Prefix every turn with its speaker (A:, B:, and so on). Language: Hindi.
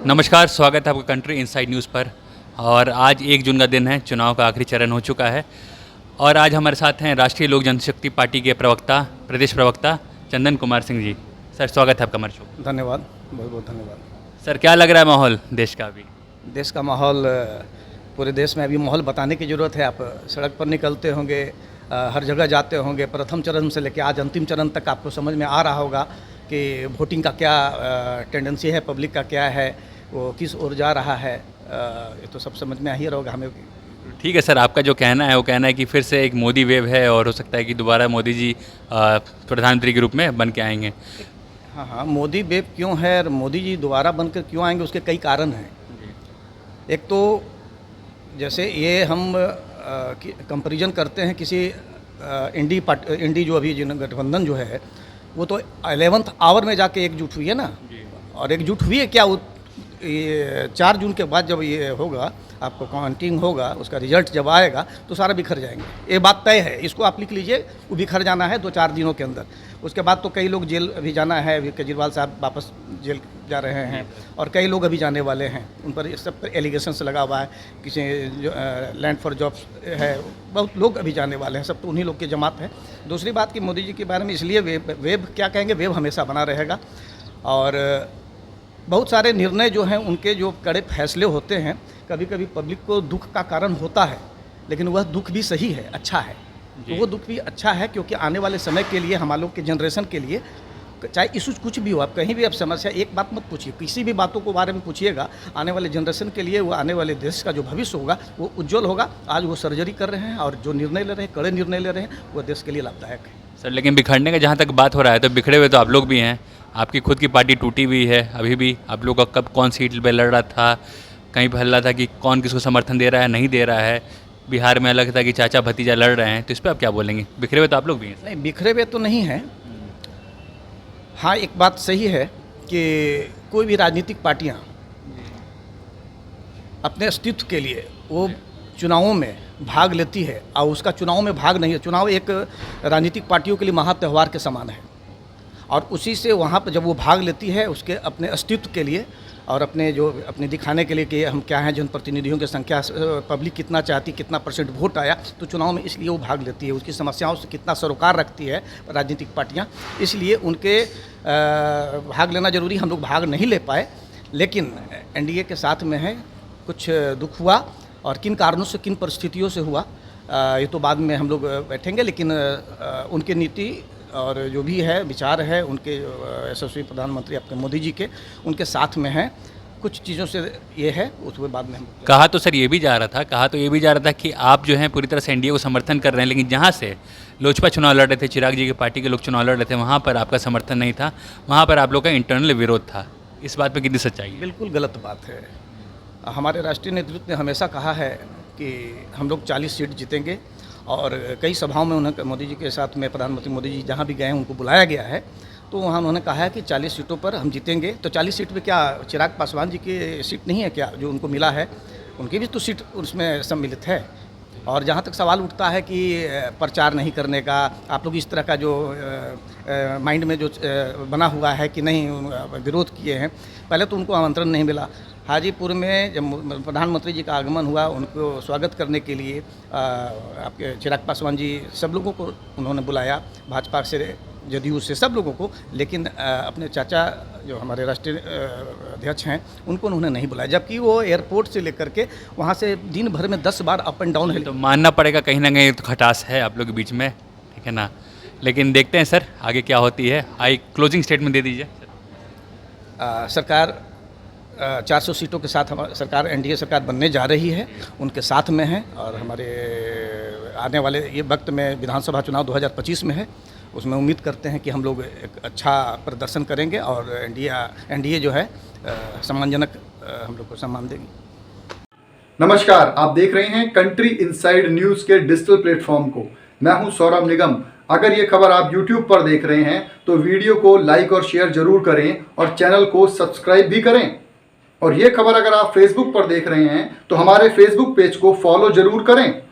A: नमस्कार, स्वागत है आपका कंट्री इनसाइड न्यूज़ पर। और आज 1 जून का दिन है, चुनाव का आखिरी चरण हो चुका है और आज हमारे साथ हैं राष्ट्रीय लोक जनशक्ति पार्टी के प्रवक्ता, प्रदेश प्रवक्ता चंदन कुमार सिंह जी। सर, स्वागत है आपका हमारे शो।
B: धन्यवाद, बहुत बहुत धन्यवाद।
A: सर, क्या लग रहा है माहौल देश का अभी?
B: देश का माहौल, पूरे देश में अभी माहौल बताने की ज़रूरत है। आप सड़क पर निकलते होंगे, हर जगह जाते होंगे, प्रथम चरण से लेकर आज अंतिम चरण तक आपको समझ में आ रहा होगा कि वोटिंग का क्या टेंडेंसी है, पब्लिक का क्या है, वो किस ओर जा रहा है। ये तो सब समझ में आ ही रहा होगा हमें।
A: ठीक है सर, आपका जो कहना है वो कहना है कि फिर से एक मोदी वेव है और हो सकता है कि दोबारा मोदी जी प्रधानमंत्री के रूप में बन के आएंगे।
B: हाँ, मोदी वेव क्यों है और मोदी जी दोबारा बनकर क्यों आएंगे, उसके कई कारण हैं। एक तो जैसे ये हम कंपैरिजन करते हैं किसी इंडी जो अभी गठबंधन जो है वो तो 11th आवर में जाके एकजुट हुई है ना। और एकजुट हुई है क्या, ये 4 जून के बाद जब ये होगा, आपको काउंटिंग होगा, उसका रिजल्ट जब आएगा तो सारा बिखर जाएंगे। ये बात तय है, इसको आप लिख लीजिए। वो बिखर जाना है 2-4 दिनों के अंदर। उसके बाद तो कई लोग जेल अभी जाना है, अभी केजरीवाल साहब वापस जेल जा रहे हैं और कई लोग अभी जाने वाले हैं। उन पर इस सब पर एलिगेशंस लगा हुआ है। किसी जो लैंड फॉर जॉब्स है, बहुत लोग अभी जाने वाले हैं, सब तो उन्हीं लोग की जमात है। दूसरी बात कि मोदी जी के बारे में इसलिए वेव क्या कहेंगे, वेव हमेशा बना रहेगा। और बहुत सारे निर्णय जो हैं, उनके जो कड़े फैसले होते हैं, कभी कभी पब्लिक को दुख का कारण होता है, लेकिन वह दुख भी सही है, अच्छा है। तो वो दुख भी अच्छा है क्योंकि आने वाले समय के लिए, हम लोग के जनरेशन के लिए, चाहे इशूज कुछ भी हो, आप कहीं भी आप समस्या एक बात मत पूछिए, किसी भी बातों के बारे में पूछिएगा, आने वाले जनरेशन के लिए, वो आने वाले देश का जो भविष्य होगा वो उज्जवल होगा। आज वो सर्जरी कर रहे हैं और जो निर्णय ले रहे हैं, कड़े निर्णय ले रहे हैं, वो देश के लिए लाभदायक है।
A: सर, लेकिन बिखरने का जहाँ तक बात हो रहा है तो बिखरे हुए तो आप लोग भी हैं। आपकी खुद की पार्टी टूटी हुई है अभी भी। आप लोग का कब कौन सीट पे लड़ रहा था, कहीं पर हल रहा था कि कौन किसको समर्थन दे रहा है, नहीं दे रहा है। बिहार में अलग था कि चाचा भतीजा लड़ रहे हैं, तो इस पर आप क्या बोलेंगे? बिखरे हुए तो आप लोग भी हैं।
B: नहीं, बिखरे हुए तो नहीं हैं। हाँ, एक बात सही है कि कोई भी राजनीतिक पार्टियां अपने अस्तित्व के लिए वो चुनावों में भाग लेती है, और उसका चुनाव में भाग नहीं है। चुनाव एक राजनीतिक पार्टियों के लिए महा त्यौहार के समान है, और उसी से वहाँ पर जब वो भाग लेती है, उसके अपने अस्तित्व के लिए और अपने दिखाने के लिए कि हम क्या हैं, जनप्रतिनिधियों की संख्या, पब्लिक कितना चाहती, कितना % वोट आया, तो चुनाव में इसलिए वो भाग लेती है। उसकी समस्याओं से कितना सरोकार रखती है राजनीतिक पार्टियां, इसलिए उनके भाग लेना जरूरी। हम लोग भाग नहीं ले पाए, लेकिन एनडीए के साथ में है। कुछ दुख हुआ और किन कारणों से, किन परिस्थितियों से हुआ, ये तो बाद में हम लोग बैठेंगे। लेकिन उनकी नीति और जो भी है, विचार है उनके यशस्वी प्रधानमंत्री आपके मोदी जी के, उनके साथ में है। कुछ चीज़ों से ये है, उसके बाद में हम
A: कहा तो सर ये भी जा रहा था कि आप जो हैं पूरी तरह से एनडीए को समर्थन कर रहे हैं, लेकिन जहाँ से लोजपा चुनाव लड़ रहे थे, चिराग जी की पार्टी के लोग चुनाव लड़ रहे थे, वहाँ पर आपका समर्थन नहीं था, वहाँ पर आप लोग का इंटरनल विरोध था। इस बात पर कितनी सच्चाई है?
B: बिल्कुल गलत बात है। हमारे राष्ट्रीय नेतृत्व ने हमेशा कहा है कि हम लोग 40 सीट जीतेंगे, और कई सभाओं में उन्हें मोदी जी के साथ में, प्रधानमंत्री मोदी जी जहाँ भी गए हैं उनको बुलाया गया है, तो वहाँ उन्होंने कहा है कि 40 सीटों पर हम जीतेंगे। तो 40 सीट पे क्या चिराग पासवान जी की सीट नहीं है क्या जो उनको मिला है? उनकी भी तो सीट उसमें सम्मिलित है। और जहाँ तक सवाल उठता है कि प्रचार नहीं करने का, आप लोग इस तरह का जो माइंड में जो बना हुआ है कि नहीं विरोध किए हैं, पहले तो उनको आमंत्रण नहीं मिला। हाजीपुर में जब प्रधानमंत्री जी का आगमन हुआ, उनको स्वागत करने के लिए आपके चिराग पासवान जी सब लोगों को उन्होंने बुलाया, भाजपा से, जदयू से, सब लोगों को। लेकिन अपने चाचा जो हमारे राष्ट्रीय अध्यक्ष हैं, उनको उन्होंने नहीं बुलाया, जबकि वो एयरपोर्ट से लेकर के वहाँ से दिन भर में 10 बार अप एंड डाउन है।
A: तो मानना पड़ेगा कहीं ना कहीं तो खटास है आप लोग के बीच में, ठीक है ना। लेकिन देखते हैं सर आगे क्या होती है। आई क्लोजिंग स्टेटमेंट दे दीजिए।
B: सरकार 400 सीटों के साथ हमारी सरकार, एनडीए सरकार बनने जा रही है, उनके साथ में है। और हमारे आने वाले ये वक्त में विधानसभा चुनाव 2025 में है, उसमें उम्मीद करते हैं कि हम लोग एक अच्छा प्रदर्शन करेंगे और एनडीए जो है सम्मानजनक हम लोग को सम्मान देगी।
C: नमस्कार, आप देख रहे हैं कंट्री इनसाइड न्यूज़ के डिजिटल प्लेटफॉर्म को। मैं हूं सौरभ निगम। अगर ये खबर आप YouTube पर देख रहे हैं तो वीडियो को लाइक और शेयर जरूर करें और चैनल को सब्सक्राइब भी करें। और ये खबर अगर आप Facebook पर देख रहे हैं तो हमारे Facebook पेज को फॉलो जरूर करें।